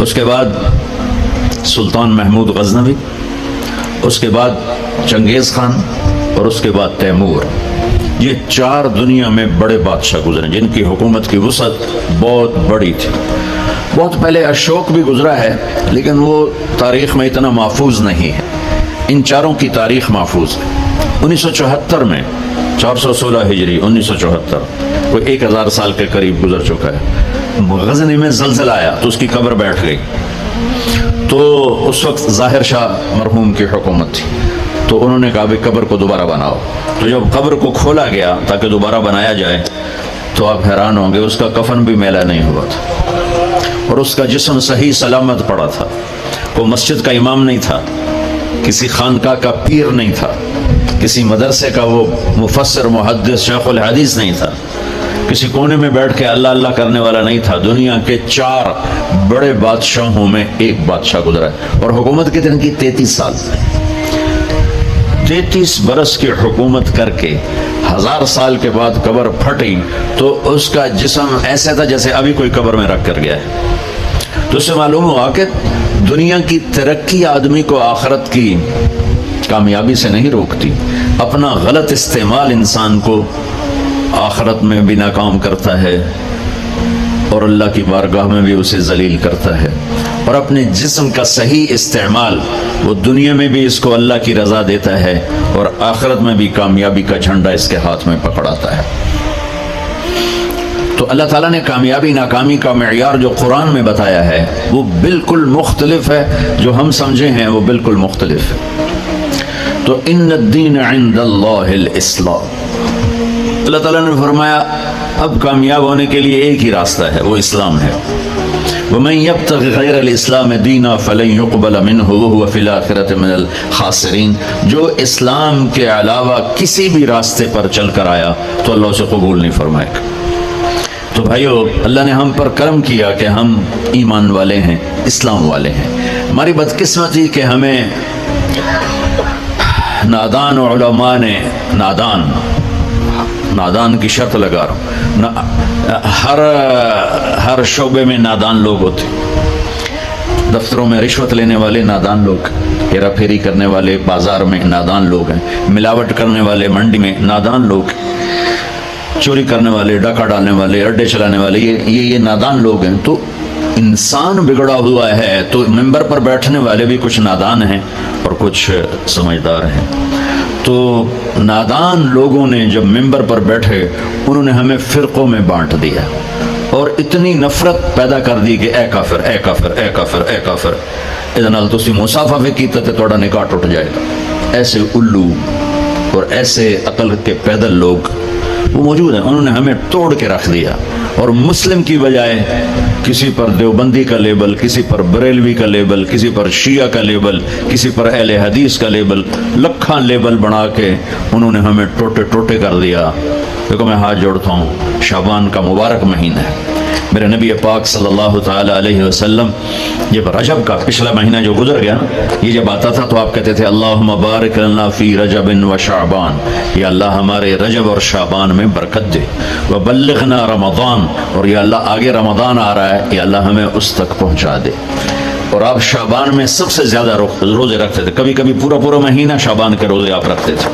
اس کے بعد سلطان محمود غزنوی، اس کے بعد چنگیز خان، اور اس کے بعد تیمور۔ یہ 4 دنیا میں بڑے بادشاہ گزرے جن کی حکومت کی وسعت بہت بڑی تھی۔ بہت پہلے اشوک بھی گزرا ہے لیکن وہ تاریخ میں اتنا محفوظ نہیں ہے، ان چاروں کی تاریخ محفوظ ہے۔ 1974 میں 416 ہجری 1974، وہ 1000 سال کے قریب گزر چکا ہے، غزنی میں زلزلہ آیا تو اس کی قبر بیٹھ گئی۔ تو اس وقت ظاہر شاہ مرحوم کی حکومت تھی، تو انہوں نے کہا بھی قبر کو دوبارہ بناؤ۔ تو جب قبر کو کھولا گیا تاکہ دوبارہ بنایا جائے تو آپ حیران ہوں گے، اس کا کفن بھی میلا نہیں ہوا تھا اور اس کا جسم صحیح سلامت پڑا تھا۔ وہ مسجد کا امام نہیں تھا، کسی خانقاہ کا پیر نہیں تھا، کسی مدرسے کا وہ مفسر محدث شیخ الحدیث نہیں تھا، کسی کونے میں بیٹھ کے اللہ اللہ کرنے والا نہیں تھا۔ دنیا کے 4 بڑے بادشاہوں میں ایک بادشاہ گزرا ہے، اور حکومت کتنے کی؟ 33 سال۔ 33 برس کی حکومت کر کے 1000 سال کے بعد قبر پھٹی تو اس کا جسم ایسا تھا جیسے ابھی کوئی قبر میں رکھ کر گیا ہے۔ تو اس سے معلوم ہوا کہ دنیا کی ترقی آدمی کو آخرت کی کامیابی سے نہیں روکتی، اپنا غلط استعمال انسان کو آخرت میں بھی ناکام کرتا ہے اور اللہ کی بارگاہ میں بھی اسے ذلیل کرتا ہے۔ اور اپنے جسم کا صحیح استعمال وہ دنیا میں بھی اس کو اللہ کی رضا دیتا ہے اور آخرت میں بھی کامیابی کا جھنڈا اس کے ہاتھ میں پکڑاتا ہے۔ تو اللہ تعالیٰ نے کامیابی ناکامی کا معیار جو قرآن میں بتایا ہے وہ بالکل مختلف ہے، جو ہم سمجھے ہیں وہ بالکل مختلف ہے۔ تو ان الدین عند اللہ الاسلام، اللہ تعالیٰ نے فرمایا اب کامیاب ہونے کے لیے ایک ہی راستہ ہے، وہ اسلام ہے۔ وَمَن يَبْتَغِ غَيْرَ الْإِسْلَامِ دِينًا فَلَن يُقْبَلَ مِنْهُ وَهُوَ فِي الْآخِرَةِ مِنَ الْخَاسِرِينَ، جو اسلام کے علاوہ کسی بھی راستے پر چل کر آیا تو اللہ اسے قبول نہیں فرمائے گا۔ تو بھائیو، اللہ نے ہم پر کرم کیا کہ ہم ایمان والے ہیں، اسلام والے ہیں۔ ہماری بدقسمتی کہ ہمیں نادان علماء نے نادان کی شرط لگا رہا ہوں، ہر شعبے میں نادان لوگ ہوتے، دفتروں میں رشوت لینے والے نادان لوگ، ہیرا پھیری کرنے والے بازار میں نادان لوگ ہیں، ملاوٹ کرنے والے منڈی میں نادان لوگ، چوری کرنے والے، ڈاکہ ڈالنے والے، اڈے چلانے والے، یہ نادان لوگ ہیں۔ تو انسان بگڑا ہوا ہے تو ممبر پر بیٹھنے والے بھی کچھ نادان ہیں اور کچھ سمجھدار ہیں۔ تو نادان لوگوں نے جب ممبر پر بیٹھے انہوں نے ہمیں فرقوں میں بانٹ دیا اور اتنی نفرت پیدا کر دی کہ اے کافر اے کافر اے کافر اے کافر، ادھر نال تسی مصافحہ بھی کیتا تے تھوڑا نکاح ٹوٹ جائے گا۔ ایسے الو اور ایسے عقل کے پیدل لوگ وہ موجود ہیں، انہوں نے ہمیں توڑ کے رکھ دیا، اور مسلم کی بجائے کسی پر دیوبندی کا لیبل، کسی پر بریلوی کا لیبل، کسی پر شیعہ کا لیبل، کسی پر اہل حدیث کا لیبل، لکھاں لیبل بنا کے انہوں نے ہمیں ٹوٹے ٹوٹے کر دیا۔ دیکھو میں ہاتھ جوڑتا ہوں، شعبان کا مبارک مہینہ ہے، میرے نبی پاک صلی اللہ تعالی علیہ وسلم جب رجب کا پچھلا مہینہ جو گزر گیا یہ جب آتا تھا تو آپ کہتے تھے اللہم بارک لنا فی رجب و شعبان، یا اللہ ہمارے رجب اور شعبان میں برکت دے، وبلغنا رمضان، اور یا اللہ آگے رمضان آ رہا ہے، یا اللہ ہمیں اس تک پہنچا دے۔ اور آپ شعبان میں سب سے زیادہ روزے رکھتے تھے، کبھی کبھی پورا مہینہ شعبان کے روزے آپ رکھتے تھے۔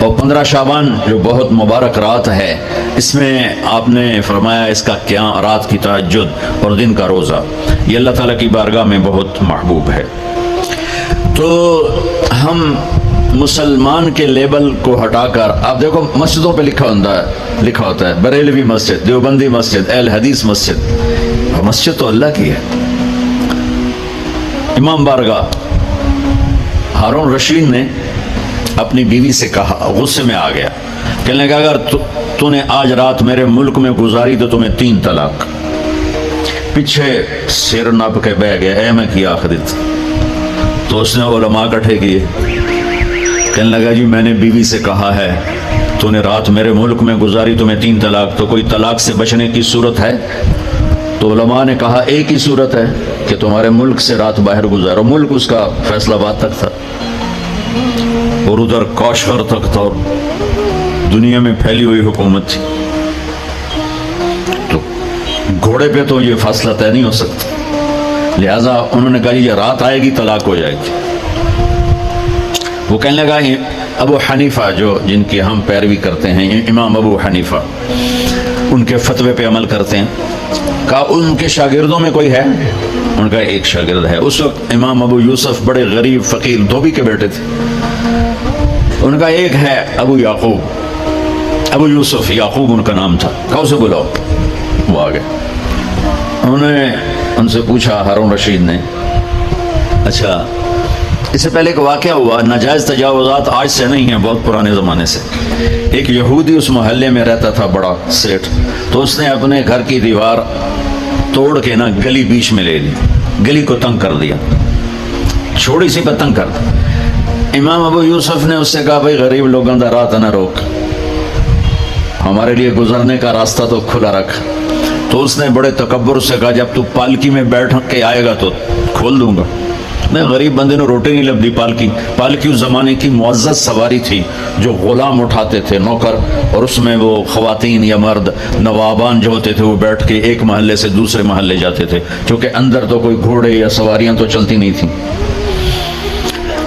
اور 15 شعبان جو بہت مبارک رات ہے، اس میں آپ نے فرمایا اس کا قیام، رات کی تہجد اور دن کا روزہ، یہ اللہ تعالیٰ کی بارگاہ میں بہت محبوب ہے۔ تو ہم مسلمان کے لیبل کو ہٹا کر، آپ دیکھو مسجدوں پہ لکھا ہوتا ہے بریلوی مسجد، دیوبندی مسجد، اہل حدیث مسجد، اور مسجد تو اللہ کی ہے۔ امام بارگاہ ہارون رشید نے اپنی بیوی سے کہا، غصے میں آ گیا، کہنے لگا اگر تو نے آج رات میرے ملک میں گزاری تو تمہیں 3 طلاق۔ پیچھے سر نپ کے بہ گیا، اے میں کیا آخرت؟ تو اس نے علماء اکٹھے کیے، کہنے لگا جی میں نے بیوی سے کہا ہے تو نے رات میرے ملک میں گزاری تمہیں 3 طلاق، تو کوئی طلاق سے بچنے کی صورت ہے؟ تو علماء نے کہا ایک ہی صورت ہے کہ تمہارے ملک سے رات باہر گزارو۔ ملک اس کا فیصلہ آباد تک تھا اور ادھر کاشغر تک تھا اور دنیا میں پھیلی ہوئی حکومت تھی، تو گھوڑے پہ تو یہ فاصلہ طے نہیں ہو سکتا، لہٰذا انہوں نے کہا یہ رات آئے گی طلاق ہو جائے گی. وہ کہنے لگا ابو حنیفہ جو جن کی ہم پیروی کرتے ہیں، امام ابو حنیفہ، ان کے فتوے پہ عمل کرتے ہیں. کہا ان کے شاگردوں میں کوئی ہے؟ ان کا ایک شاگرد ہے. اس وقت امام ابو یوسف بڑے غریب فقیر دھوبی کے بیٹے تھے. ان کا ایک ہے ابو یعقوب، ابو یوسف یعقوب ان کا نام تھا. کہا اسے بلاؤ. وہ آ گئے. انہوں نے ان سے پوچھا ہارون رشید نے، اچھا اس سے پہلے ایک واقعہ ہوا، ناجائز تجاوزات آج سے نہیں ہیں، بہت پرانے زمانے سے. ایک یہودی اس محلے میں رہتا تھا، بڑا سیٹ، تو اس نے اپنے گھر کی دیوار توڑ کے نا گلی بیچ میں لے لی، گلی کو تنگ کر دیا، چھوڑی سی پہ تنگ کر دیا. امام ابو یوسف نے اس سے کہا بھائی غریب لوگوں کا راہ نہ روک، ہمارے لیے گزرنے کا راستہ تو کھلا رکھ. تو اس نے بڑے تکبر سے کہا جب تو پالکی میں بیٹھ کے آئے گا تو کھول دوں گا. میں غریب بندے نے روٹی نہیں لبدی. پالکی اس زمانے کی معزز سواری تھی جو غلام اٹھاتے تھے، نوکر، اور اس میں وہ خواتین یا مرد نوابان جو ہوتے تھے وہ بیٹھ کے ایک محلے سے دوسرے محلے جاتے تھے، کیونکہ اندر تو کوئی گھوڑے یا سواریاں تو چلتی نہیں تھیں.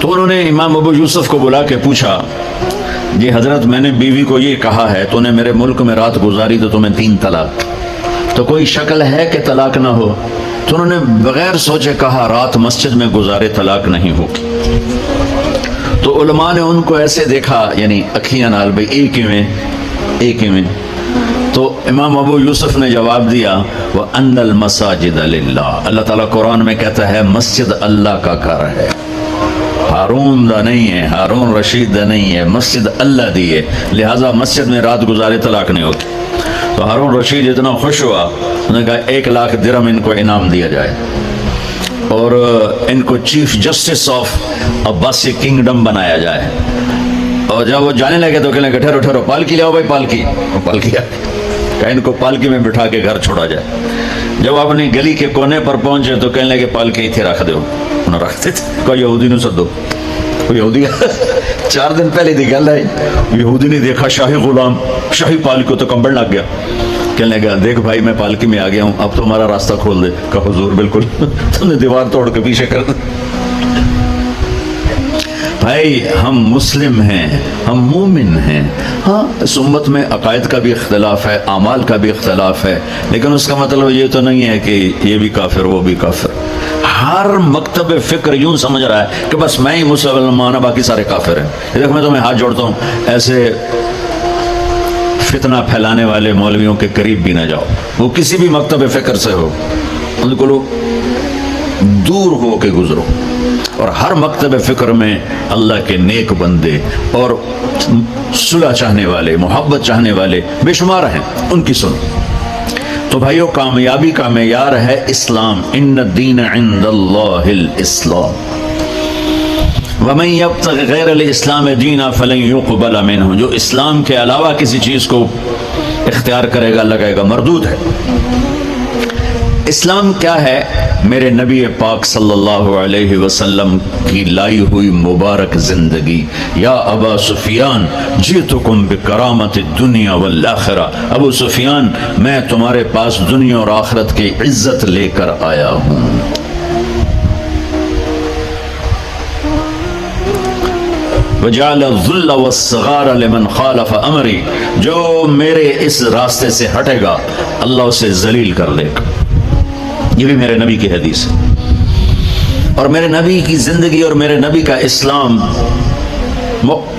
تو انہوں نے امام ابو یوسف کو بلا کے پوچھا جی حضرت میں نے بیوی کو یہ کہا ہے تو نے میرے ملک میں رات گزاری تو تمہیں 3 طلاق، تو کوئی شکل ہے کہ طلاق نہ ہو؟ تو انہوں نے بغیر سوچے کہا رات مسجد میں گزارے طلاق نہیں ہوگی. تو علماء نے ان کو ایسے دیکھا، یعنی اکھیاں نال بھئی ایک ہی میں. تو امام ابو یوسف نے جواب دیا وَأَنَّ الْمَسَاجِدَ لِلَّهِ، اللہ تعالیٰ قرآن میں کہتا ہے مسجد اللہ کا گھر ہے، ہارون دا نہیں ہے، ہارون رشید دا نہیں ہے، مسجد اللہ دی ہے، لہٰذا مسجد میں رات گزارے طلاق نہیں ہوگی. تو ہارون رشید اتنا خوش ہوا، انہوں نے کہا 1,00,000 درہم ان کو انعام دیا جائے اور ان کو chief justice of Abbasi kingdom بنایا جائے. اور جب وہ جانے لگے تو کہنے لگے ٹھہرو پالکی لاؤ بھائی، پالکی کہ ان کو پالکی میں بٹھا کے گھر چھوڑا جائے. جب اپنی گلی کے کونے پر پہنچے تو کہنے لگے پالکی اتنے رکھ دو. انہوں نے رکھتے تھے. کوئی یہودی نو سدو، یہودی 4 دن پہلے دی گل ہے، یہودی نے دیکھا شاہی غلام شاہی پالکی کو تو کمبل لگ گیا. کہنے لگا دیکھ بھائی میں پالکی میں آ گیا ہوں، اب تو ہمارا راستہ کھول دے. کہا حضور بالکل تم نے دیوار توڑ کے پیچھے کر دی. بھائی ہم مسلم ہیں، ہم مومن ہیں. ہاں اس امت میں عقائد کا بھی اختلاف ہے، اعمال کا بھی اختلاف ہے، لیکن اس کا مطلب یہ تو نہیں ہے کہ یہ بھی کافر وہ بھی کافر. ہر مکتب فکر یوں سمجھ رہا ہے کہ بس میں ہی مسلمان ہوں باقی سارے کافر ہیں. دیکھ میں تمہیں ہاتھ جوڑتا ہوں ایسے فتنہ پھیلانے والے مولویوں کے قریب بھی نہ جاؤ، وہ کسی بھی مکتب فکر سے ہو، ان کو دور ہو کے گزرو. اور ہر مکتب فکر میں اللہ کے نیک بندے اور صلح چاہنے والے، محبت چاہنے والے بے شمار ہیں، ان کی سنو. تو بھائیو کامیابی کا معیار ہے اسلام. ان الدین عند اللہ الاسلام ومن یبتغ غیر الاسلام دینا فلن یقبل منہ، جو اسلام کے علاوہ کسی چیز کو اختیار کرے گا لگائے گا مردود ہے. اسلام کیا ہے؟ میرے نبی پاک صلی اللہ علیہ وسلم کی لائی ہوئی مبارک زندگی. یا ابا سفیان جئتکم بکرامت الدنیا والآخرہ، ابو سفیان میں تمہارے پاس دنیا اور آخرت کی عزت لے کر آیا ہوں. وجعل الذل والصغار لمن خالف امری، جو میرے اس راستے سے ہٹے گا اللہ اسے ذلیل کر دے گا. یہ بھی میرے نبی کی حدیث ہے. اور میرے نبی کی زندگی اور میرے نبی کا اسلام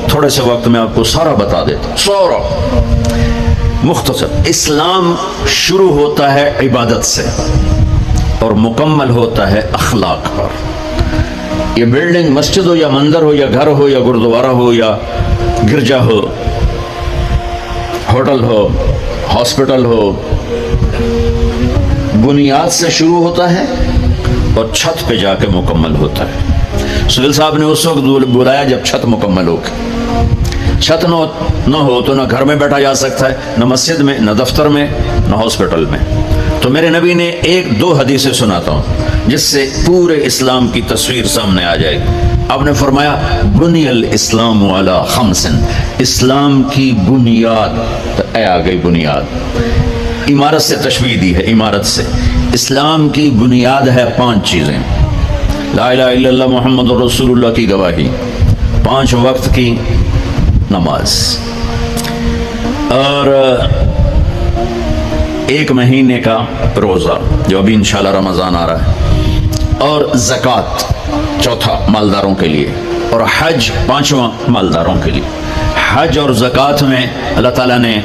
تھوڑے سے وقت میں آپ کو سارا بتا دیتا ہوں، سارا مختصر. اسلام شروع ہوتا ہے عبادت سے اور مکمل ہوتا ہے اخلاق پر. یہ بلڈنگ مسجد ہو یا مندر ہو یا گھر ہو یا گردوارہ ہو یا گرجا ہو، ہوٹل ہو، ہاسپٹل ہو، بنیاد سے شروع ہوتا ہے اور چھت پہ جا کے مکمل ہوتا ہے. سہیل صاحب نے اس وقت بلایا جب چھت مکمل ہو گئی. چھت نہ ہو تو نہ گھر میں بیٹھا جا سکتا ہے، نہ مسجد میں، نہ دفتر میں، نہ ہاسپٹل میں. تو میرے نبی نے 1-2 حدیثیں سناتا ہوں جس سے پورے اسلام کی تصویر سامنے آ جائے گی. آپ نے فرمایا بنی الاسلام علی 5، اسلام کی بنیاد. آ گئی بنیاد، عمارت سے تشبیہ دی ہے، عمارت سے. اسلام کی بنیاد ہے 5 چیزیں. لا الہ الا اللہ محمد رسول اللہ کی گواہی، 5 وقت کی نماز، اور 1 مہینے کا روزہ جو ابھی انشاءاللہ رمضان آ رہا ہے، اور زکوٰۃ 4 مالداروں کے لیے، اور حج 5واں مالداروں کے لیے. حج اور زکوٰۃ میں اللہ تعالیٰ نے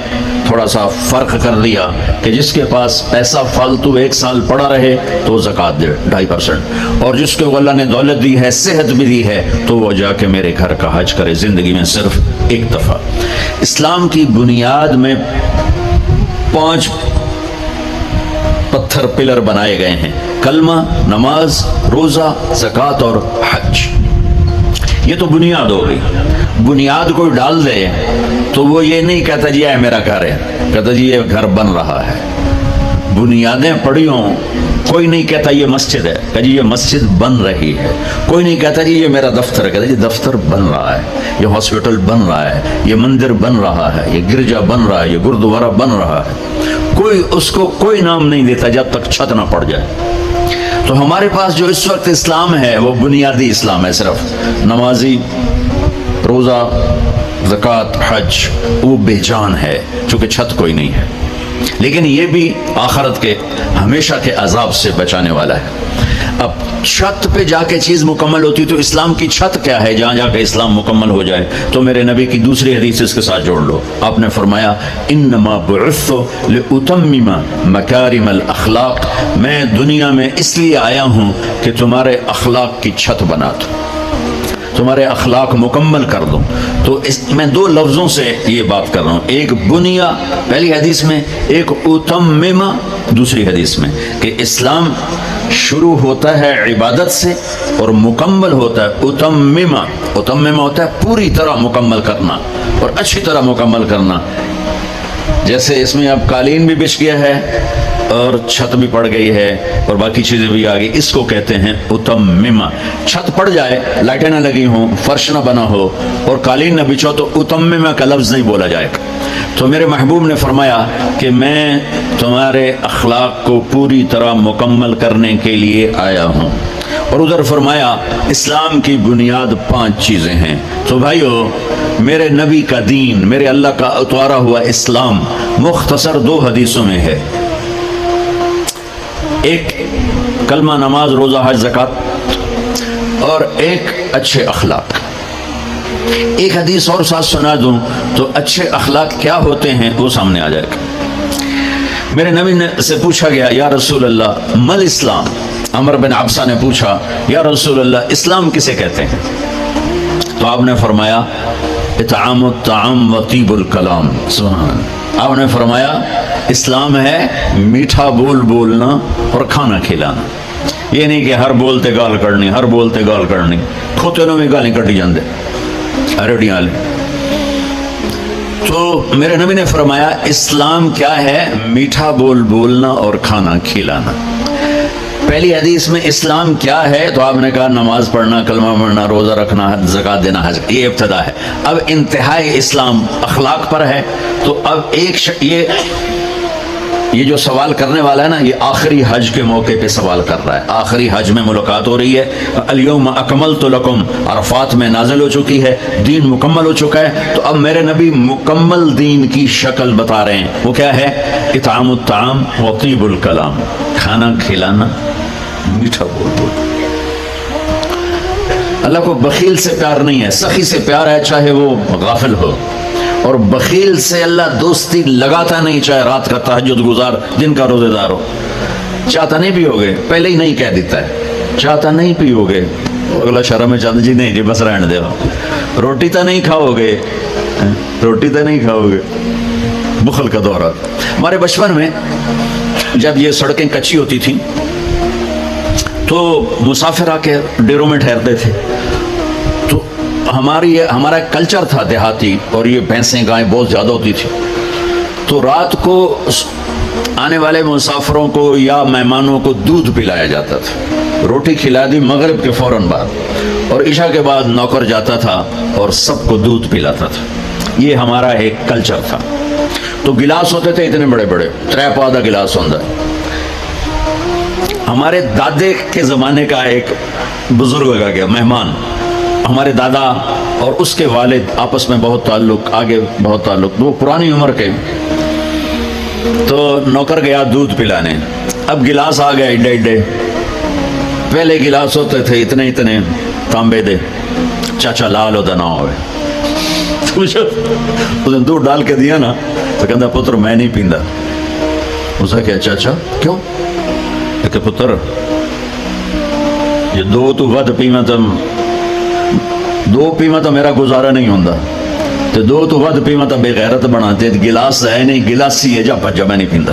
تھوڑا سا فرق کر دیا کہ جس کے پاس پیسہ فالتو 1 سال پڑا رہے تو وہ زکوٰۃ دے 2.5%، اور جس کو اللہ نے دولت دی ہے، صحت بھی دی ہے، تو وہ جا کے میرے گھر کا حج کرے زندگی میں صرف 1 دفعہ. اسلام کی بنیاد میں 5 پتھر پلر بنائے گئے ہیں: کلمہ، نماز، روزہ، زکوٰۃ اور حج. یہ تو بنیاد ہو گئی. بنیاد کوئی ڈال دے تو وہ یہ نہیں کہتا جی یہ میرا گھر ہے، کہتا جی یہ گھر بن رہا ہے. بنیادیں پڑی ہوں، کوئی نہیں کہتا یہ مسجد ہے، کہ جی یہ مسجد بن رہی ہے. کوئی نہیں کہتا جی یہ میرا دفتر ہے، کہتا جی دفتر بن رہا ہے. یہ ہاسپٹل بن رہا ہے، یہ مندر بن رہا ہے، یہ گرجا بن رہا ہے، یہ گردوارہ بن رہا ہے. کوئی اس کو کوئی نام نہیں دیتا جب تک چھت نہ پڑ جائے. تو ہمارے پاس جو اس وقت اسلام ہے وہ بنیادی اسلام ہے، صرف نمازی، روزہ، زکوٰۃ، حج، وہ بے جان ہے چونکہ چھت کوئی نہیں ہے. لیکن یہ بھی آخرت کے ہمیشہ کے عذاب سے بچانے والا ہے. اب چھت پہ جا کے چیز مکمل ہوتی تو اسلام کی چھت کیا ہے جہاں جا کے اسلام مکمل ہو جائے؟ تو میرے نبی کی دوسری حدیث اس کے ساتھ جوڑ لو. آپ نے فرمایا انما بعثت لاتمم مکارم الاخلاق، میں دنیا میں اس لیے آیا ہوں کہ تمہارے اخلاق کی چھت بنا دوں، تمہارے اخلاق مکمل کر دوں. تو میں 2 لفظوں سے یہ بات کر رہا ہوں، ایک بنیا پہلی حدیث میں، ایک اتممہ دوسری حدیث میں، کہ اسلام شروع ہوتا ہے عبادت سے اور مکمل ہوتا ہے اتممہ. اتممہ ہوتا ہے پوری طرح مکمل کرنا اور اچھی طرح مکمل کرنا. جیسے اس میں اب قالین بھی بچھ گیا ہے اور چھت بھی پڑ گئی ہے اور باقی چیزیں بھی آ گئی، اس کو کہتے ہیں اتممہ. چھت پڑ جائے، لائٹیں نہ لگی ہوں، فرش نہ بنا ہو اور قالین نہ بچھو تو اتممہ کا لفظ نہیں بولا جائے گا. تو میرے محبوب نے فرمایا کہ میں تمہارے اخلاق کو پوری طرح مکمل کرنے کے لیے آیا ہوں. اور ادھر فرمایا اسلام کی بنیاد 5 چیزیں ہیں. تو بھائیو، میرے نبی کا دین، میرے اللہ کا اتارا ہوا اسلام مختصر 2 حدیثوں میں ہے. ایک کلمہ، نماز، روزہ، حج، زکوٰۃ، اور ایک اچھے اخلاق. ایک حدیث اور ساتھ سنا دوں تو اچھے اخلاق کیا ہوتے ہیں وہ سامنے آ جائے گا. میرے نبی سے پوچھا گیا یا رسول اللہ مل اسلام؟ عمر بن عبسہ نے پوچھا یا رسول اللہ اسلام کسے کہتے ہیں؟ تو آپ نے فرمایا اطعام الطعام و طیب الکلام. سبحان اللہ. آپ نے فرمایا اسلام ہے میٹھا بول بولنا اور کھانا کھلانا. یہ نہیں کہ ہر بولتے گال کرنی، ہر بولتے گال کرنی، کھوتے نوں میں گالی کٹی جاندے ریڈیاں والے. تو میرے نبی نے فرمایا اسلام کیا ہے؟ میٹھا بول بولنا اور کھانا کھلانا. پہلی حدیث میں اسلام کیا ہے تو آپ نے کہا نماز پڑھنا، کلمہ پڑھنا، روزہ رکھنا، زکوٰۃ دینا، حج. یہ ابتدا ہے. اب انتہائی اسلام اخلاق پر ہے. تو اب یہ جو سوال کرنے والا ہے نا، یہ آخری حج کے موقع پہ سوال کر رہا ہے. آخری حج میں ملاقات ہو رہی ہے. الیوم اکملت لکم عرفات میں نازل ہو چکی ہے، دین مکمل ہو چکا ہے. تو اب میرے نبی مکمل دین کی شکل بتا رہے ہیں. وہ کیا ہے؟ اطعام الطعام و طیب الکلام، کھانا کھلانا، میٹھا بول بول. اللہ کو بخیل سے پیار نہیں ہے، سخی سے پیار ہے، چاہے وہ غافل ہو. اور بخیل سے اللہ دوستی لگاتا نہیں، چاہے رات کا تہجد گزار، دن کا روزے دار ہو. چاہتا نہیں پیو گے، پہلے ہی نہیں کہہ دیتا ہے. چاہتا نہیں پیو گے، اگلا شرم میں چاہتا جی نہیں جی بس رہنے دے. روٹی تو نہیں کھاؤ گے، روٹی تو نہیں کھاؤ گے. بخل کا دورہ. ہمارے بچپن میں جب یہ سڑکیں کچی ہوتی تھیں تو مسافر آ کے ڈیروں میں ٹھہرتے تھے. تو ہمارا کلچر تھا دیہاتی، اور یہ بھینسیں گائیں بہت زیادہ ہوتی تھی. تو رات کو آنے والے مسافروں کو یا مہمانوں کو دودھ پلایا جاتا تھا. روٹی کھلا دی مغرب کے فوراً بعد، اور عشاء کے بعد نوکر جاتا تھا اور سب کو دودھ پلاتا تھا. یہ ہمارا ایک کلچر تھا. تو گلاس ہوتے تھے اتنے بڑے بڑے، 3 پا دا گلاس ہوتا ہے. ہمارے دادے کے زمانے کا ایک بزرگ آ گیا مہمان. ہمارے دادا اور اس کے والد آپس میں بہت تعلق، آگے بہت تعلق، وہ پرانی عمر کے. تو نوکر گیا دودھ پلانے. اب گلاس آ گئے ایڈے ایڈے. پہلے گلاس ہوتے تھے اتنے اتنے تانبے دے. چاچا لال ہوتا نہ ہوئے. اس نے دودھ ڈال کے دیا نا تو کہتا پتر میں نہیں پیندا. اس نے کہا چاچا کیوں؟ کہ پتر یہ دو تو ود پیما تو میرا گزارا نہیں ہوندا تے دو تو ود پیما تو بے غیرت بناتے. گلاس ہے نہیں، گلاسی ہے، جا پجا میں نہیں پیندا.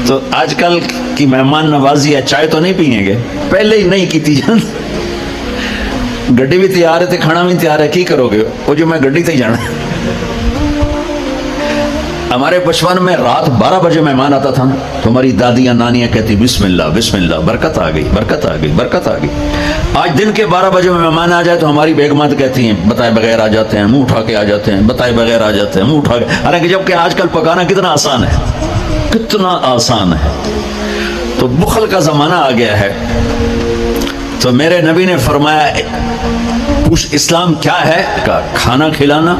تو آج کل کی مہمان نوازی ہے، چائے تو نہیں پئیں گے، پہلے ہی نہیں کیتی جان. گڈی بھی تیار ہے تے کھانا بھی تیار ہے، کی کرو گے؟ وہ جو میں گڈی تے جانا. ہمارے بچپن میں رات 12 بجے مہمان آتا تھا تو ہماری دادیاں نانیاں کہتی بسم اللہ بسم اللہ، برکت آ گئی برکت آ گئی برکت آ گئی. آج دن کے 12 بجے میں مہمان آ جائے تو ہماری بیگمات کہتی ہیں بتائے بغیر آ جاتے ہیں، منہ اٹھا کے آ جاتے ہیں، بتائے بغیر آ جاتے ہیں، منہ اٹھا کے. حالانکہ جبکہ آج کل پکانا کتنا آسان ہے، کتنا آسان ہے. تو بخل کا زمانہ آ گیا ہے. تو میرے نبی نے فرمایا پوچھ اسلام کیا ہے؟ کہا کھانا کھلانا.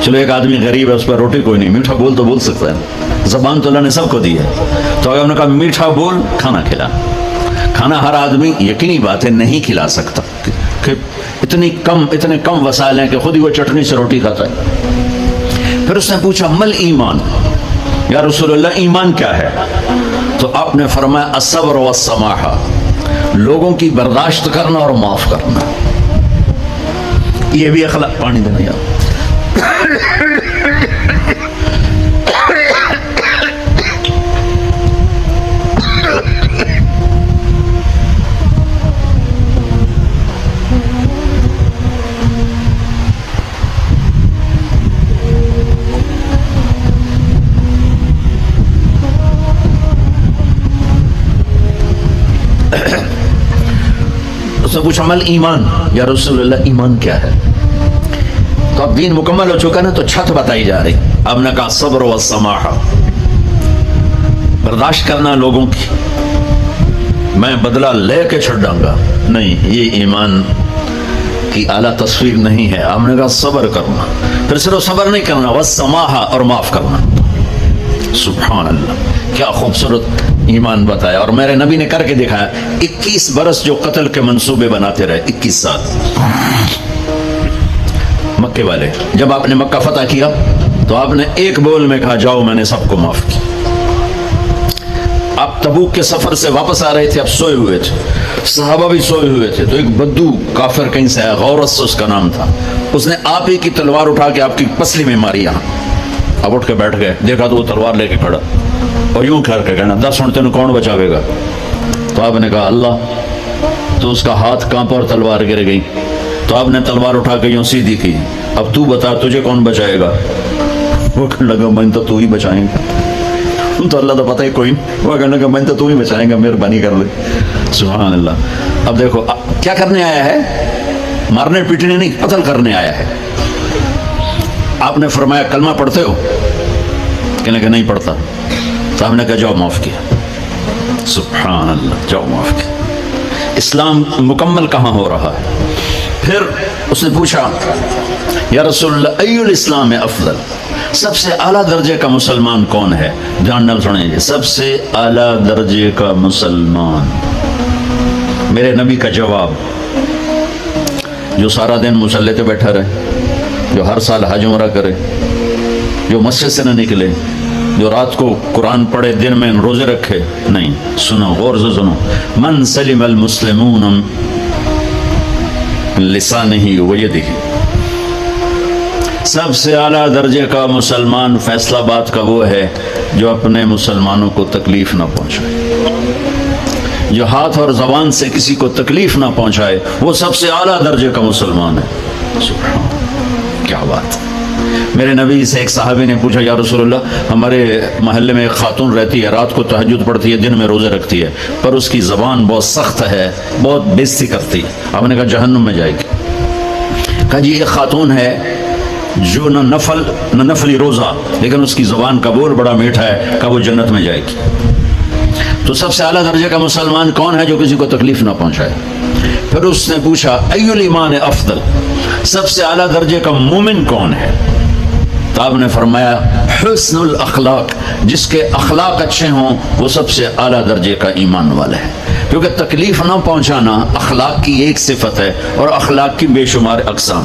چلو ایک آدمی غریب ہے، اس پر روٹی کوئی نہیں، میٹھا بول تو بول سکتا ہے، زبان تو اللہ نے سب کو دی ہے. تو اگر انہوں نے کہا میٹھا بول، کھانا کھلا. کھانا ہر آدمی یقینی بات ہے نہیں کھلا سکتا کہ اتنے کم وسائل ہیں کہ خود ہی وہ چٹنی سے روٹی کھاتا ہے. پھر اس نے پوچھا مل ایمان، یا رسول اللہ ایمان کیا ہے؟ تو آپ نے فرمایا الصبر والسماحہ، لوگوں کی برداشت کرنا اور معاف کرنا. یہ بھی اخلاق. پانی دینا یار. اس نے پوچھا مل ایمان، یا رسول اللہ ایمان کیا ہے؟ تو اب دین مکمل ہو چکا نا، تو چھت بتائی جا رہی. اب نے کہا صبر و سماحہ، برداشت کرنا لوگوں کی، میں بدلہ لے کے چھڑ گا نہیں، یہ ایمان کی اعلیٰ تصویر نہیں ہے. آپ نے کہا صبر کرنا. پھر صرف صبر نہیں کرنا، والسماحہ، اور معاف کرنا. سبحان اللہ، کیا خوبصورت ایمان بتایا. اور میرے نبی نے کر کے دکھایا. 21 برس جو قتل کے منصوبے بناتے رہے، 21 سال. مکے والے جب آپ نے مکہ فتح کیا تو آپ نے ایک بول میں کہا جاؤ میں نے سب کو معاف کیا. آپ تبوک کے سفر سے واپس آ رہے تھے، اب سوئے ہوئے تھے، صحابہ بھی سوئے ہوئے تھے. تو ایک بدو کافر کہیں سے آیا، غورس اس کا نام تھا. اس نے آپ ہی کی تلوار اٹھا کے آپ کی پسلی میں ماری. یہاں اب اٹھ کے بیٹھ گئے، دیکھا تو وہ تلوار لے کے کھڑا اور یوں کر کے کہنا 10 سن تینوں کون بچاوے گا؟ تو آپ نے کہا اللہ. تو اس کا ہاتھ کانپا اور تلوار گر گئی. تو آپ نے تلوار اٹھا کے یوں سیدھی کی. اب تو بتا تجھے کون بچائے گا؟ وہ کہنے لگا میں تو ہی بچائیں گا. تو اللہ تو پتہ ہی کوئی نہیں. وہ کہنے لگا میں تو ہی بچائیں گا، مہربانی کر لے. سبحان اللہ. اب دیکھو کیا کرنے آیا ہے، مارنے پیٹنے نہیں، قتل کرنے آیا ہے. آپ نے فرمایا کلمہ پڑھتے ہو؟ کہنے کہ نہیں پڑھتا. تو آپ نے کہا جاؤ معاف کیا. سبحان اللہ، جاؤ معاف کیا. اسلام مکمل کہاں ہو رہا ہے؟ پھر اس نے پوچھا یا رسول اللہ ای الاسلام افضل، سب سے اعلیٰ درجے کا مسلمان کون ہے؟ دھیان نال سنیں گے، سب سے اعلیٰ درجے کا مسلمان. میرے نبی کا جواب، جو سارا دن مصلی پہ بیٹھا رہے، جو ہر سال حج عمرہ کرے، جو مسجد سے نہ نکلے، جو رات کو قرآن پڑھے، دن میں روزے رکھے. نہیں، سنو غور سے سنو. من سلم المسلمون لسانہ ویدہ، سب سے اعلیٰ درجے کا مسلمان فیصلہ بات کا وہ ہے جو اپنے مسلمانوں کو تکلیف نہ پہنچائے، جو ہاتھ اور زبان سے کسی کو تکلیف نہ پہنچائے، وہ سب سے اعلیٰ درجے کا مسلمان ہے. سبحان اللہ، کیا بات. میرے نبی سے ایک صحابی نے پوچھا یا رسول اللہ ہمارے محلے میں ایک خاتون رہتی ہے، رات کو تہجد پڑھتی ہے، دن میں روزے رکھتی ہے، پر اس کی زبان بہت سخت ہے، بہت بےزتی کرتی ہے. آپ نے کہا جہنم میں جائے گی. کہا جی ایک خاتون ہے جو نہ نفلی روزہ، لیکن اس کی زبان کا بول بڑا میٹھا ہے، کہا وہ جنت میں جائے گی. تو سب سے اعلیٰ درجے کا مسلمان کون ہے جو کسی کو تکلیف نہ پہنچائے؟ پھر اس نے پوچھا ای الایمان افضل، سب سے اعلیٰ درجے کا مومن کون ہے؟ تو آپ نے فرمایا حسن الاخلاق، جس کے اخلاق اچھے ہوں وہ سب سے اعلیٰ درجے کا ایمان والا ہے، کیونکہ تکلیف نہ پہنچانا اخلاق کی ایک صفت ہے اور اخلاق کی بے شمار اقسام۔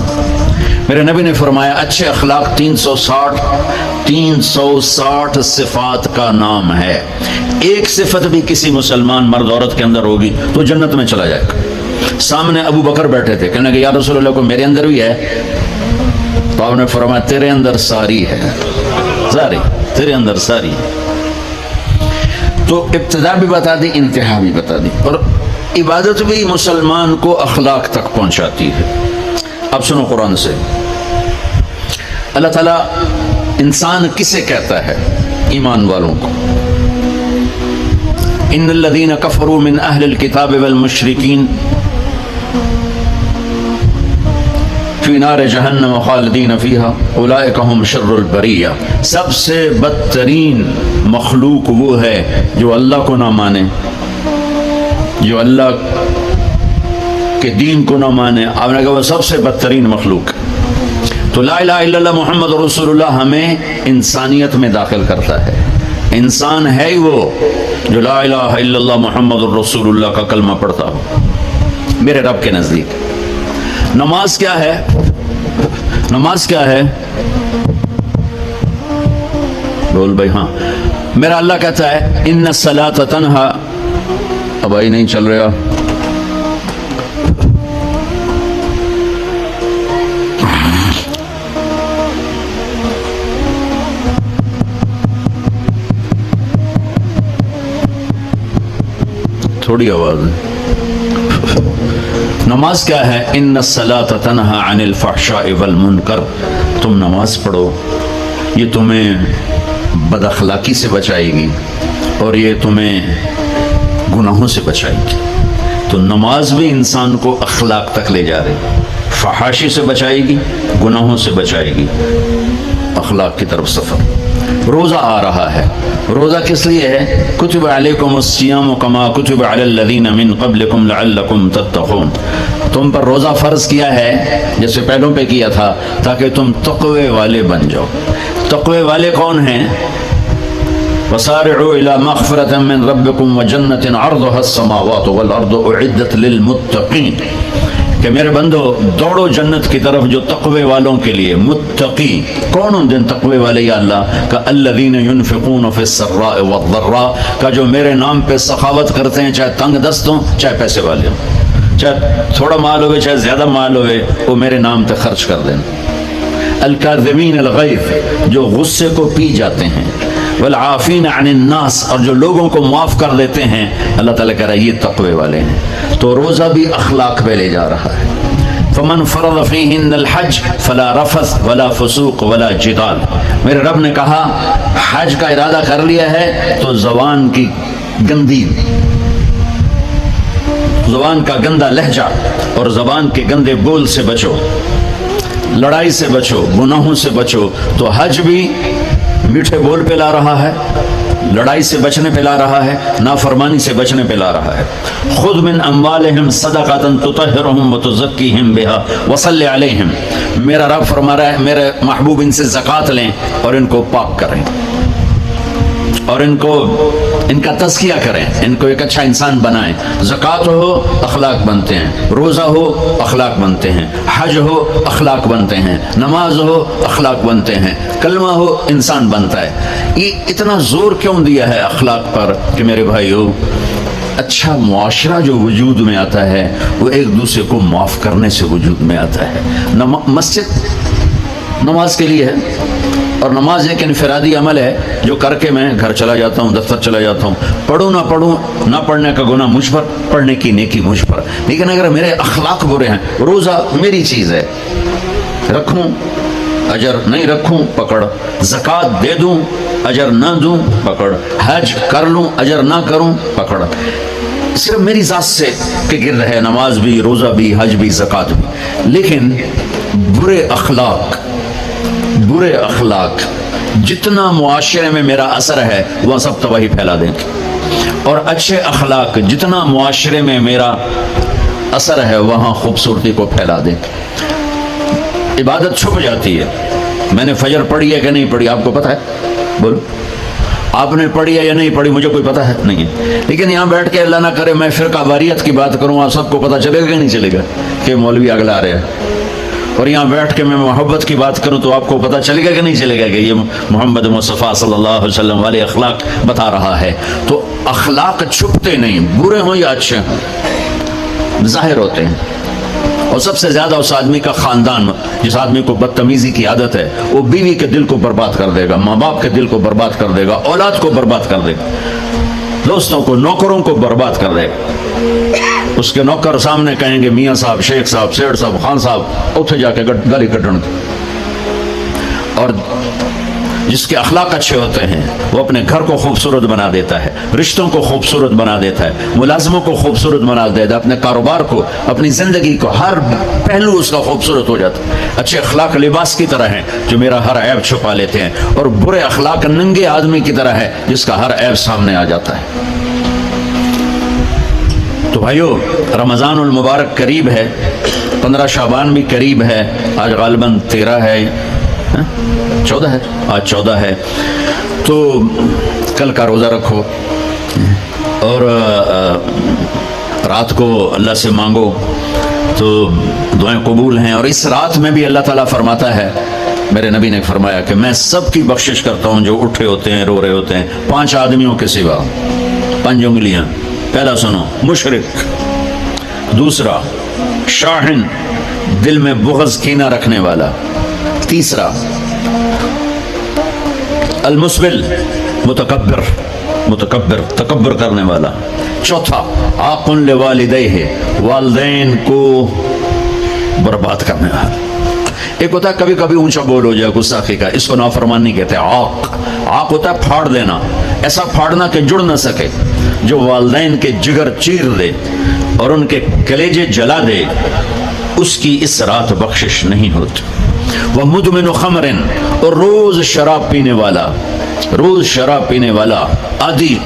میرے نبی نے فرمایا اچھے اخلاق 360 صفات کا نام ہے، ایک صفت بھی کسی مسلمان مرد عورت کے اندر ہوگی تو جنت میں چلا جائے گا۔ سامنے ابو بکر بیٹھے تھے، کہنے کہ یا رسول اللہ کو میرے اندر بھی ہے؟ تو آپ نے فرمایا تیرے اندر ساری ہے، ساری تیرے اندر ساری ہے۔ تو ابتدا بھی بتا دی، انتہا بھی بتا دی، اور عبادت بھی مسلمان کو اخلاق تک پہنچاتی ہے۔ اب سنو قرآن سے، اللہ تعالیٰ انسان کسے کہتا ہے؟ ایمان والوں کو۔ ان الذین کفروا من اہل الکتاب والمشرکین فی نار جہنم خالدین فیہا اولئک ہم شر البریہ۔ سب سے بدترین مخلوق وہ ہے جو اللہ کو نہ مانے، جو اللہ کے دین کو نہ مانے۔ آپ نے کہا وہ سب سے بدترین مخلوق۔ تو لا الہ الا اللہ محمد رسول اللہ ہمیں انسانیت میں داخل کرتا ہے۔ انسان ہے ہی وہ جو لا الہ الا اللہ محمد رسول اللہ کا کلمہ پڑھتا ہو میرے رب کے نزدیک۔ نماز کیا ہے؟ نماز کیا ہے؟ بول بھائی ہاں۔ میرا اللہ کہتا ہے ان الصلاۃ تنہا، اب آئی نہیں چل رہا، تھوڑی آواز ہے۔ نماز کیا ہے؟ ان الصلاۃ تنہا عن الفحشاء والمنکر، تم نماز پڑھو، یہ تمہیں بد اخلاقی سے بچائے گی اور یہ تمہیں گناہوں سے بچائے گی۔ تو نماز بھی انسان کو اخلاق تک لے جا رہی، فحاشی سے بچائے گی، گناہوں سے بچائے گی، اخلاق کی طرف سفر۔ روزہ آ رہا ہے، روزہ کس لیے ہے؟ کتب علیکم الصیام کما کتب علی الذین من قبلکم لعلکم تتقون، تم پر روزہ فرض کیا ہے جیسے پہلوں پہ کیا تھا تاکہ تم تقوی والے بن جاؤ۔ تقوی والے کون ہیں؟ وسارعوا الى مغفرۃ من ربکم وجنۃ عرضها السماوات والارض اعدت للمتقین، کہ میرے بندو دوڑو جنت کی طرف جو تقوی والوں کے لیے۔ متقی کون ان دن تقوی والے یا اللہ کا؟ الذین ينفقون فی السراء والضراء، کا جو میرے نام پہ سخاوت کرتے ہیں، چاہے تنگ دست ہوں چاہے پیسے والے ہوں، چاہے تھوڑا مال ہوئے چاہے زیادہ مال ہوئے، وہ میرے نام پہ خرچ کر دیں۔ الکاظمین الغیظ، جو غصے کو پی جاتے ہیں، والعافین عن الناس، اور جو لوگوں کو معاف کر دیتے ہیں۔ اللہ تعالیٰ کہہ رہا ہے یہ تقوی والے ہیں۔ تو روزہ بھی اخلاق پہ لے جا رہا ہے۔ فمن فرض فیہن الحج فلا رفث ولا فسوق ولا جدال، میرے رب نے کہا حج کا ارادہ کر لیا ہے تو زبان کی گندی، زبان کا گندا لہجہ اور زبان کے گندے بول سے بچو، لڑائی سے بچو، گناہوں سے بچو۔ تو حج بھی میٹھے بول پہ لا رہا ہے، لڑائی سے بچنے پہ لا رہا ہے، نافرمانی سے بچنے پہ لا رہا ہے۔ خذ من اموالہم صدقۃ تطہرہم وتزکیہم بہا وصلی علیہم، میرا رب فرما رہا ہے میرے محبوب ان سے زکوٰۃ لیں اور ان کو پاک کریں اور ان کا تزکیہ کریں، ان کو ایک اچھا انسان بنائیں۔ زکوٰۃ ہو اخلاق بنتے ہیں، روزہ ہو اخلاق بنتے ہیں، حج ہو اخلاق بنتے ہیں، نماز ہو اخلاق بنتے ہیں، کلمہ ہو انسان بنتا ہے۔ یہ اتنا زور کیوں دیا ہے اخلاق پر کہ میرے بھائیو، اچھا معاشرہ جو وجود میں آتا ہے وہ ایک دوسرے کو معاف کرنے سے وجود میں آتا ہے۔ مسجد نماز کے لیے ہے، اور نماز ایک انفرادی عمل ہے جو کر کے میں گھر چلا جاتا ہوں، دفتر چلا جاتا ہوں، پڑھوں نہ پڑھنے کا گناہ مجھ پر، پڑھنے کی نیکی مجھ پر۔ لیکن اگر میرے اخلاق برے ہیں، روزہ میری چیز ہے، رکھوں اجر، نہیں رکھوں پکڑ، زکوٰۃ دے دوں اجر نہ دوں پکڑ، حج کر لوں اجر نہ کروں پکڑ، صرف میری ذات سے کہ گرد ہے نماز بھی، روزہ بھی، حج بھی، زکوٰۃ بھی۔ لیکن برے اخلاق جتنا معاشرے میں میرا اثر ہے وہ سب تباہی پھیلا دیں گے۔ اور اچھے اخلاق جتنا معاشرے میں میرا اثر ہے وہاں خوبصورتی کو پھیلا دیں. عبادت چھپ جاتی ہے. میں نے فجر پڑھی ہے کہ نہیں پڑھی آپ کو پتہ ہے؟ بولو. آپ نے پڑھی ہے یا نہیں پڑھی مجھے کوئی پتہ ہے نہیں ہے. لیکن یہاں بیٹھ کے اللہ نہ کرے میں فرقہ واریت کی بات کروں آپ سب کو پتہ چلے گا کہ نہیں چلے گا کہ مولوی اگلا آ رہا ہے. اور یہاں بیٹھ کے میں محبت کی بات کروں تو آپ کو پتہ چلے گا کہ نہیں چلے گا کہ یہ محمد مصطفیٰ صلی اللہ علیہ وسلم والے اخلاق بتا رہا ہے. تو اخلاق چھپتے نہیں، برے ہوں یا اچھے ہوں ظاہر ہوتے ہیں. اور سب سے زیادہ اس آدمی کا خاندان، جس آدمی کو بدتمیزی کی عادت ہے وہ بیوی کے دل کو برباد کر دے گا، ماں باپ کے دل کو برباد کر دے گا، اولاد کو برباد کر دے گا، دوستوں کو، نوکروں کو برباد کر دے گا. اس کے نوکر سامنے کہیں گے میاں صاحب، شیخ صاحب، سیٹھ صاحب، خان صاحب، اتھے جا کے گالی کٹن. اور جس کے اخلاق اچھے ہوتے ہیں وہ اپنے گھر کو خوبصورت بنا دیتا ہے، رشتوں کو خوبصورت بنا دیتا ہے، ملازموں کو خوبصورت بنا دیتا ہے، اپنے کاروبار کو، اپنی زندگی کو، ہر پہلو اس کا خوبصورت ہو جاتا ہے. اچھے اخلاق لباس کی طرح ہیں جو میرا ہر عیب چھپا لیتے ہیں، اور برے اخلاق ننگے آدمی کی طرح ہے جس کا ہر عیب سامنے آ جاتا ہے. تو بھائیو رمضان المبارک قریب ہے، 15 شعبان بھی قریب ہے، آج غالباً 13 ہے، 14 ہے، آج 14 ہے. تو کل کا روزہ رکھو اور رات کو اللہ سے مانگو تو دعائیں قبول ہیں. اور اس رات میں بھی اللہ تعالیٰ فرماتا ہے، میرے نبی نے فرمایا کہ میں سب کی بخشش کرتا ہوں جو اٹھے ہوتے ہیں، رو رہے ہوتے ہیں، 5 آدمیوں کے سوا. 5 انگلیاں. پہلا سنو، مشرک. دوسرا شاہن، دل میں بغض کینہ رکھنے والا. تیسرا المسبل، متکبر تکبر کرنے والا. چوتھا عاق لوالدیہ، والدین کو برباد کرنے والا. ایک ہوتا ہے کبھی کبھی اونچا بول ہو جائے گستاخی کا، اس کو نافرمانی کہتے ہیں. عاق ہوتا ہے پھاڑ دینا، ایسا پھاڑنا کہ جڑ نہ سکے، جو والدین کے جگر چیر دے اور ان کے کلیجے جلا دے، اس کی اس رات بخشش نہیں ہوتی. وہ مدمن خمر، اور روز شراب پینے والا، روز شراب پینے والا، عادی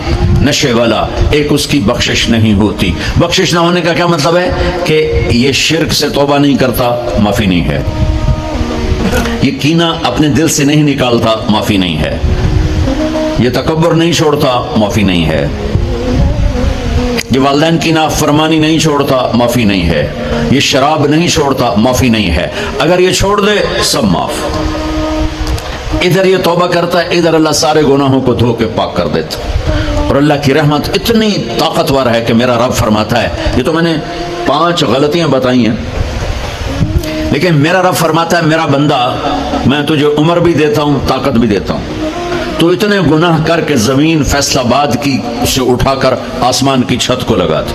نشے والا، ایک اس کی بخشش نہیں ہوتی. بخشش نہ ہونے کا کیا مطلب ہے؟ کہ یہ شرک سے توبہ نہیں کرتا، معافی نہیں ہے. یہ کینہ اپنے دل سے نہیں نکالتا، معافی نہیں ہے. یہ تکبر نہیں چھوڑتا، معافی نہیں ہے. یہ والدین کی نافرمانی نہیں چھوڑتا، معافی نہیں ہے. یہ شراب نہیں چھوڑتا، معافی نہیں ہے. اگر یہ چھوڑ دے سب معاف. ادھر یہ توبہ کرتا ہے، ادھر اللہ سارے گناہوں کو دھو کے پاک کر دیتا. اور اللہ کی رحمت اتنی طاقتور ہے کہ میرا رب فرماتا ہے، یہ تو میں نے 5 غلطیاں بتائی ہیں، لیکن میرا رب فرماتا ہے میرا بندہ میں تجھے عمر بھی دیتا ہوں، طاقت بھی دیتا ہوں، تو اتنے گناہ کر کے زمین فیصل آباد کی سے اٹھا کر آسمان کی چھت کو لگا دے.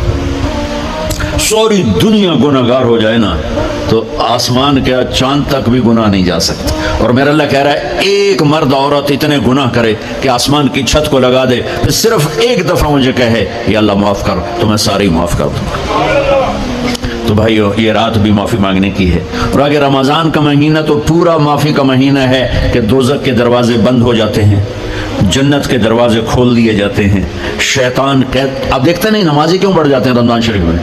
سوری دنیا گناہ گار ہو جائے نا تو آسمان کیا چاند تک بھی گناہ نہیں جا سکتے. اور میرا اللہ کہہ رہا ہے ایک مرد عورت اتنے گناہ کرے کہ آسمان کی چھت کو لگا دے، پھر صرف ایک دفعہ مجھے کہے یا اللہ معاف کر، تو میں ساری معاف کر دوں. تو بھائیو یہ رات بھی معافی مانگنے کی ہے. اور آگے رمضان کا مہینہ تو پورا معافی کا مہینہ ہے کہ دوزخ کے دروازے بند ہو جاتے ہیں، جنت کے دروازے کھول دیے جاتے ہیں. شیطان قید، آپ دیکھتے نہیں نمازی کیوں بڑھ جاتے ہیں رمضان شریف میں؟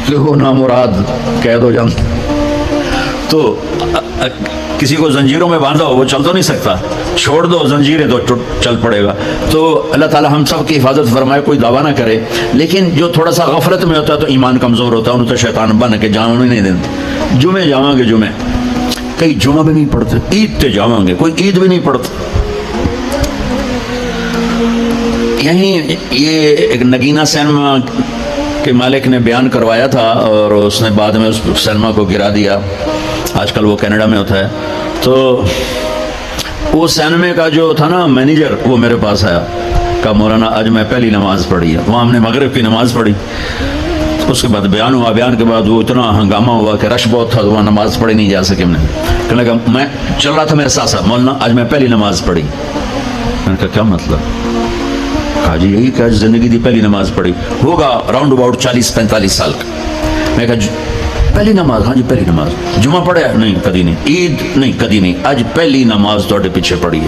کہ وہ نامراد قید ہو جاتے. تو کسی کو زنجیروں میں باندھا ہو وہ چل تو نہیں سکتا، چھوڑ دو زنجیریں تو چل پڑے گا. تو اللہ تعالی ہم سب کی حفاظت فرمائے، کوئی دعویٰ نہ کرے. لیکن جو تھوڑا سا غفلت میں ہوتا ہے تو ایمان کمزور ہوتا ہے، انہوں تو شیطان بن کے جانے نہیں دیتے. جمعے جاواں گے، جمعے کئی جمعہ بھی نہیں پڑھتے، عید تے جاواں گے، کوئی عید بھی نہیں پڑھتا. یہیں یہ ایک نگینہ سینما کے مالک نے بیان کروایا تھا اور اس نے بعد میں اس سینما کو گرا دیا. آج کل وہ کینیڈا میں ہوتا ہے. تو وہ سینمے کا جو تھا نا مینیجر، وہ میرے پاس آیا، کہا مولانا آج میں پہلی نماز پڑھی ہے. وہاں ہم نے مغرب کی نماز پڑھی، اس کے بعد بیان ہوا. بیان کے بعد وہ اتنا ہنگامہ ہوا کہ رش بہت تھا، تو وہاں نماز پڑھی نہیں جا سکے. کہنے لگا میں چل رہا تھا میرے ساتھ ساتھ، مولانا آج میں پہلی نماز پڑھی. میں نے کہا کیا مطلب؟ کہا جی یہی کہ زندگی دی پہلی نماز پڑھی. ہوگا راؤنڈ اباؤٹ 40-45 سال کا. میں کہا پہلی نماز؟ ہاں جی پہلی نماز. جمعہ پڑھا؟ نہیں کدی نہیں. عید؟ نہیں کدی نہیں. آج پہلی نماز تھوڑے پیچھے پڑھی ہے.